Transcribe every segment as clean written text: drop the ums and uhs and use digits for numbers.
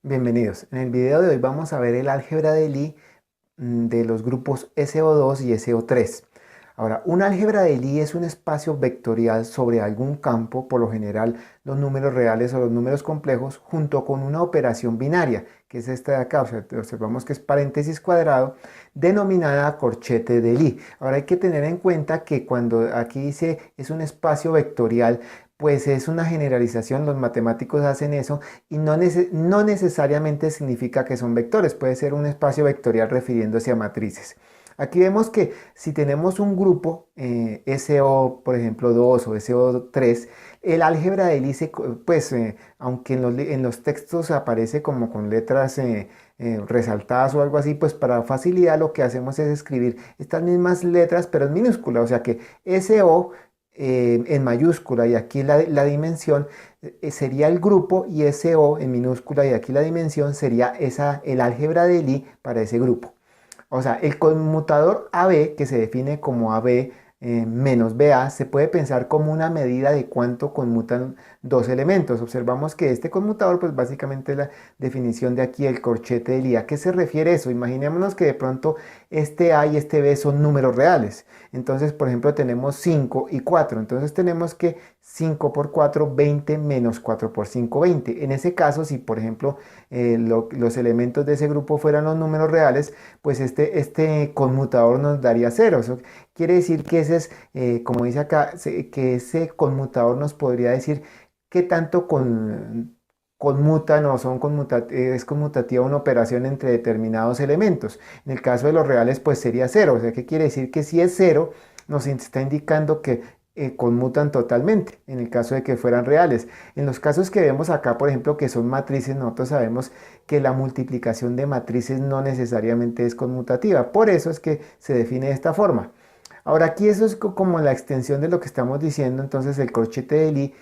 Bienvenidos. En el video de hoy vamos a ver el álgebra de Lie de los grupos SO2 y SO3. Ahora, un álgebra de Lie es un espacio vectorial sobre algún campo, por lo general los números reales o los números complejos, junto con una operación binaria, que es esta de acá. O sea, observamos que es paréntesis cuadrado, denominada corchete de Lie. Ahora hay que tener en cuenta que cuando aquí dice es un espacio vectorial, pues es una generalización, los matemáticos hacen eso y no necesariamente significa que son vectores, puede ser un espacio vectorial refiriéndose a matrices. Aquí vemos que si tenemos un grupo SO, por ejemplo, 2 o SO3, el álgebra de Lie, pues aunque en los textos aparece como con letras resaltadas o algo así, pues para facilidad lo que hacemos es escribir estas mismas letras pero en minúscula, o sea que SO en mayúscula y aquí la dimensión sería el grupo y ese O en minúscula y aquí la dimensión sería el álgebra de Lie para ese grupo. O sea, el conmutador AB, que se define como AB menos BA, se puede pensar como una medida de cuánto conmutan dos elementos. Observamos que este conmutador, pues básicamente es la definición de aquí, el corchete de Lie. ¿A qué se refiere eso? Imaginémonos que de pronto este A y este B son números reales. Entonces, por ejemplo, tenemos 5 y 4. Entonces tenemos que 5 por 4, 20 menos 4 por 5, 20. En ese caso, si por ejemplo los elementos de ese grupo fueran los números reales, pues este conmutador nos daría 0. Eso quiere decir que ese es, como dice acá, que ese conmutador nos podría decir qué tanto conmutan o es conmutativa una operación entre determinados elementos. En el caso de los reales, pues sería 0. O sea, ¿qué quiere decir? Que si es 0, nos está indicando que conmutan totalmente, en el caso de que fueran reales. En los casos que vemos acá, por ejemplo, que son matrices, nosotros sabemos que la multiplicación de matrices no necesariamente es conmutativa. Por eso es que se define de esta forma. Ahora aquí eso es como la extensión de lo que estamos diciendo. Entonces el corchete de Lie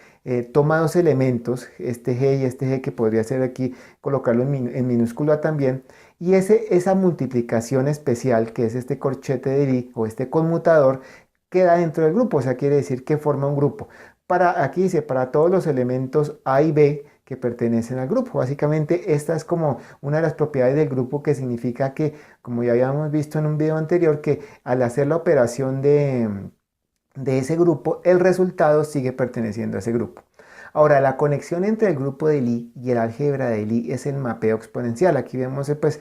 toma dos elementos, este G y este G, que podría ser aquí, colocarlo en minúscula también, y esa multiplicación especial, que es este corchete de Lie o este conmutador, queda dentro del grupo. O sea, quiere decir que forma un grupo. Aquí dice, para todos los elementos A y B que pertenecen al grupo. Básicamente esta es como una de las propiedades del grupo, que significa que, como ya habíamos visto en un video anterior, que al hacer la operación de ese grupo, el resultado sigue perteneciendo a ese grupo. Ahora, la conexión entre el grupo de Lie y el álgebra de Lie es el mapeo exponencial. Aquí vemos pues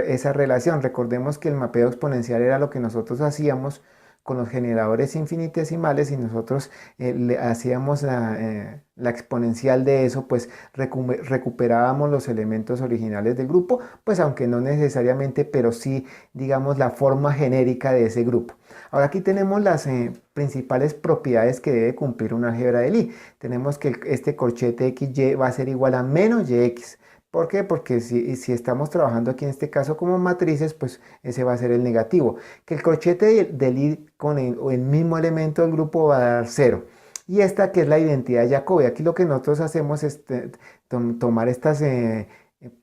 esa relación. Recordemos que el mapeo exponencial era lo que nosotros hacíamos con los generadores infinitesimales, y nosotros le hacíamos la exponencial de eso, pues recuperábamos los elementos originales del grupo, pues aunque no necesariamente, pero sí, digamos, la forma genérica de ese grupo. Ahora aquí tenemos las principales propiedades que debe cumplir una álgebra de Lie. Tenemos que este corchete XY va a ser igual a menos YX. ¿Por qué? Porque si estamos trabajando aquí en este caso como matrices, pues ese va a ser el negativo. Que el corchete de Lie con el mismo elemento del grupo va a dar 0. Y esta, que es la identidad de Jacobi. Aquí lo que nosotros hacemos es tomar estas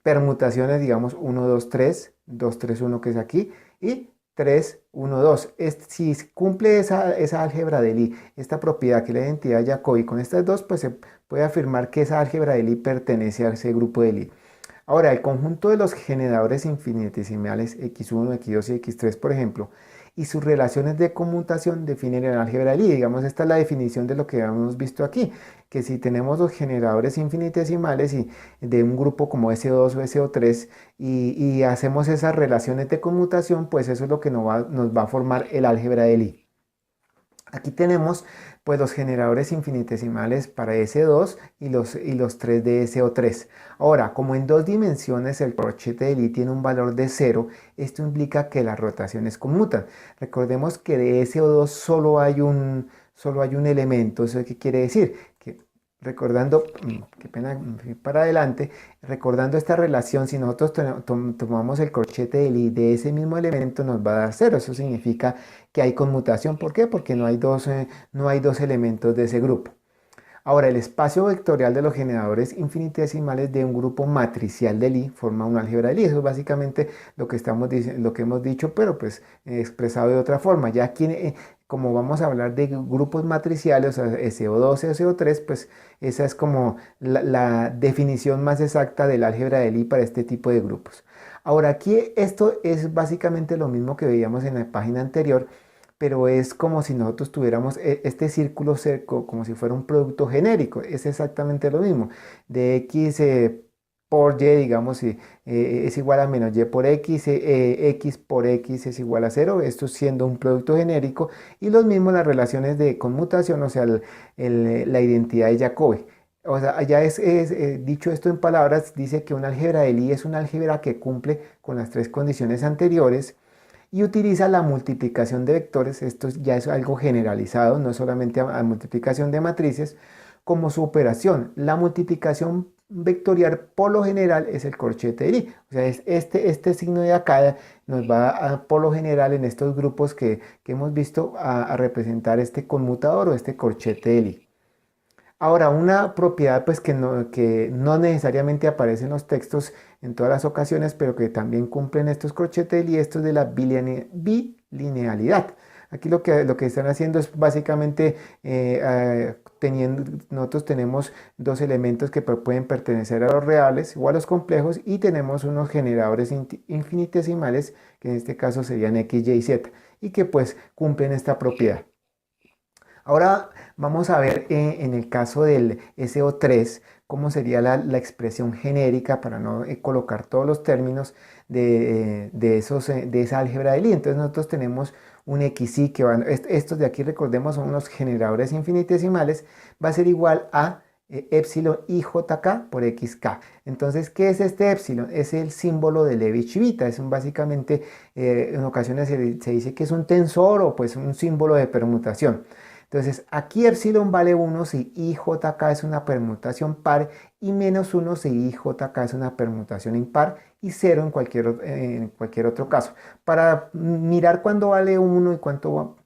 permutaciones, digamos 1, 2, 3, 2, 3, 1, que es aquí, y 3, 1, 2. Si cumple esa álgebra de Lie, esta propiedad que es la identidad de Jacobi con estas dos, pues se puede afirmar que esa álgebra de Lie pertenece a ese grupo de Lie. Ahora, el conjunto de los generadores infinitesimales x1, x2 y x3, por ejemplo, y sus relaciones de conmutación definen el álgebra de Lie. Digamos, esta es la definición de lo que hemos visto aquí, que si tenemos los generadores infinitesimales y de un grupo como SO2 o SO3 y hacemos esas relaciones de conmutación, pues eso es lo que nos va a formar el álgebra de Lie. Aquí tenemos pues los generadores infinitesimales para S2 y los 3 de SO3. Ahora, como en dos dimensiones el corchete de Lie tiene un valor de 0, esto implica que las rotaciones conmutan. Recordemos que de SO2 solo hay un elemento. ¿Eso qué quiere decir? Que recordando, qué pena, me fui para adelante, recordando esta relación, si nosotros tomamos el corchete de Lie de ese mismo elemento, nos va a dar 0. Eso significa que hay conmutación. ¿Por qué? Porque no hay dos elementos de ese grupo. Ahora, el espacio vectorial de los generadores infinitesimales de un grupo matricial de Lie forma un álgebra de Lie. Eso es básicamente lo que hemos dicho, pero pues expresado de otra forma. Ya aquí como vamos a hablar de grupos matriciales, o sea, SO2, SO3, pues esa es como la definición más exacta del álgebra de Lie para este tipo de grupos. Ahora aquí esto es básicamente lo mismo que veíamos en la página anterior, pero es como si nosotros tuviéramos este círculo cerco, como si fuera un producto genérico, es exactamente lo mismo, de x por y, digamos, es igual a menos y por x, x por x es igual a cero, esto siendo un producto genérico, y los mismos las relaciones de conmutación, o sea, la identidad de Jacobi. O sea, ya dicho esto en palabras, dice que un álgebra de Lie es un álgebra que cumple con las tres condiciones anteriores y utiliza la multiplicación de vectores, esto ya es algo generalizado, no solamente a multiplicación de matrices, como su operación. La multiplicación vectorial por lo general es el corchete de Lie, o sea, es este signo de acá nos va por lo general en estos grupos que hemos visto a representar este conmutador o este corchete de Lie. Ahora, una propiedad pues que no necesariamente aparece en los textos en todas las ocasiones, pero que también cumplen estos corchetes y estos de la bilinealidad. Aquí lo que están haciendo es básicamente nosotros tenemos dos elementos que pueden pertenecer a los reales o a los complejos y tenemos unos generadores infinitesimales que en este caso serían x, y, z y que pues cumplen esta propiedad. Ahora vamos a ver en el caso del SO3 cómo sería la expresión genérica para no colocar todos los términos de esa álgebra de Lie. Entonces nosotros tenemos un xi que van, estos de aquí recordemos son unos generadores infinitesimales, va a ser igual a epsilon ijk por xk. Entonces, ¿qué es este epsilon? Es el símbolo de Levi-Civita, es básicamente, en ocasiones se dice que es un tensor o pues un símbolo de permutación. Entonces, aquí epsilon vale 1 si ijk es una permutación par y menos 1 si ijk es una permutación impar y 0 en cualquier otro caso. Para mirar cuándo vale 1 y cuándo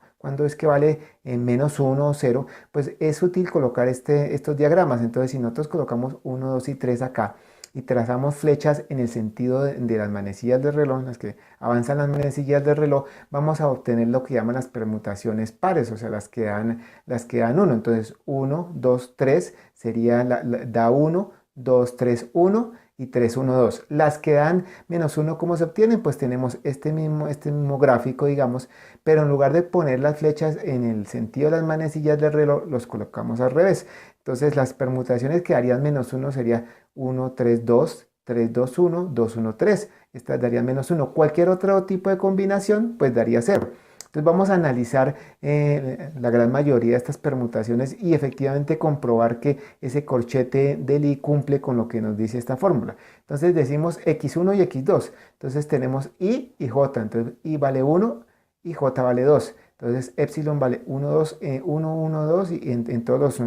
es que vale menos 1 o 0, pues es útil colocar estos diagramas. Entonces, si nosotros colocamos 1, 2 y 3 acá, y trazamos flechas en el sentido de las manecillas del reloj, en las que avanzan las manecillas del reloj, vamos a obtener lo que llaman las permutaciones pares, o sea, las que dan 1. Entonces, 1, 2, 3 sería, da 1, 2, 3, 1 y 3, 1, 2. Las que dan menos 1, ¿cómo se obtienen? Pues tenemos este mismo gráfico, digamos, pero en lugar de poner las flechas en el sentido de las manecillas del reloj, los colocamos al revés. Entonces, las permutaciones que darían menos 1 sería 1, 3, 2, 3, 2, 1, 2, 1, 3. Estas darían menos 1. Cualquier otro tipo de combinación, pues daría 0. Entonces vamos a analizar la gran mayoría de estas permutaciones y efectivamente comprobar que ese corchete de Lie cumple con lo que nos dice esta fórmula. Entonces decimos x1 y x2. Entonces tenemos i y j. Entonces i vale 1 y j vale 2. Entonces epsilon vale 1, 2, 1, 1, 2 y en todos los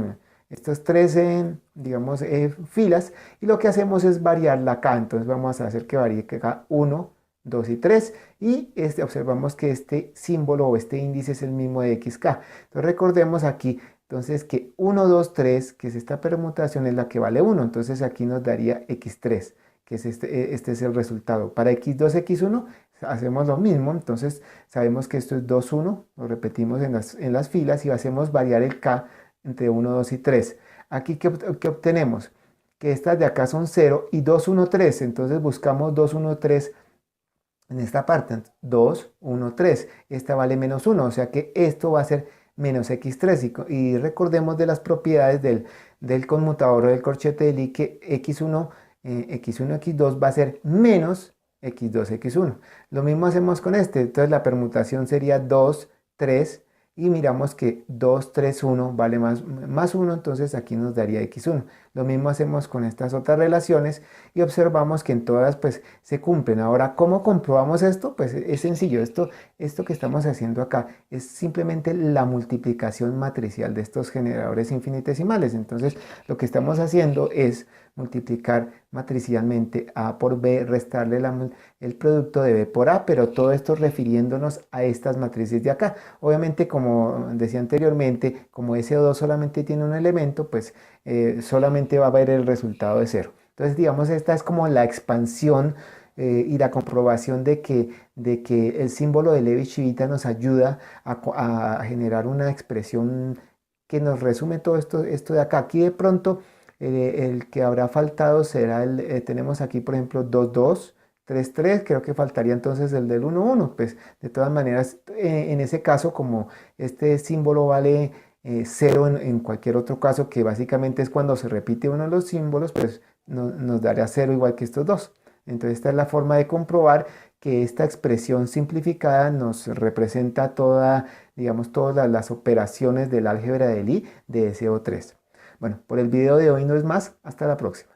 estos tres, digamos, filas, y lo que hacemos es variar la K. Entonces vamos a hacer que varíe acá 1, 2 y 3 y observamos que este símbolo o este índice es el mismo de xk. Entonces recordemos aquí entonces que 1, 2, 3, que es esta permutación, es la que vale 1. Entonces aquí nos daría x3, que es este es el resultado. Para x2, x1 hacemos lo mismo. Entonces sabemos que esto es 2, 1, lo repetimos en las filas y hacemos variar el k entre 1, 2 y 3. Aquí, ¿qué obtenemos? Que estas de acá son 0 y 2, 1, 3. Entonces buscamos 2, 1, 3 en esta parte. 2, 1, 3. Esta vale menos 1, o sea que esto va a ser menos x3. Y recordemos de las propiedades del conmutador o del corchete de Lie que x1, x1, x2 va a ser menos x2, x1. Lo mismo hacemos con este. Entonces la permutación sería 2, 3. Y miramos que 2, 3, 1 vale más 1, entonces aquí nos daría x1. Lo mismo hacemos con estas otras relaciones y observamos que en todas pues se cumplen. Ahora, ¿cómo comprobamos esto? Pues es sencillo. Esto que estamos haciendo acá es simplemente la multiplicación matricial de estos generadores infinitesimales. Entonces, lo que estamos haciendo es multiplicar matricialmente A por B, restarle el producto de B por A, pero todo esto refiriéndonos a estas matrices de acá. Obviamente, como decía anteriormente, como SO2 solamente tiene un elemento, pues solamente va a haber el resultado de 0. Entonces, digamos, esta es como la expansión y la comprobación de que el símbolo de Levi-Civita nos ayuda a generar una expresión que nos resume todo esto de acá. Aquí de pronto el que habrá faltado será tenemos aquí por ejemplo 2, 2, 3, 3, creo que faltaría entonces el del 1, 1. Pues de todas maneras, en ese caso, como este símbolo vale 0 en cualquier otro caso, que básicamente es cuando se repite uno de los símbolos, pues nos daría 0 igual que estos dos. Entonces esta es la forma de comprobar que esta expresión simplificada nos representa digamos, todas las operaciones del álgebra de Lie de SO3. Bueno, por el video de hoy no es más. Hasta la próxima.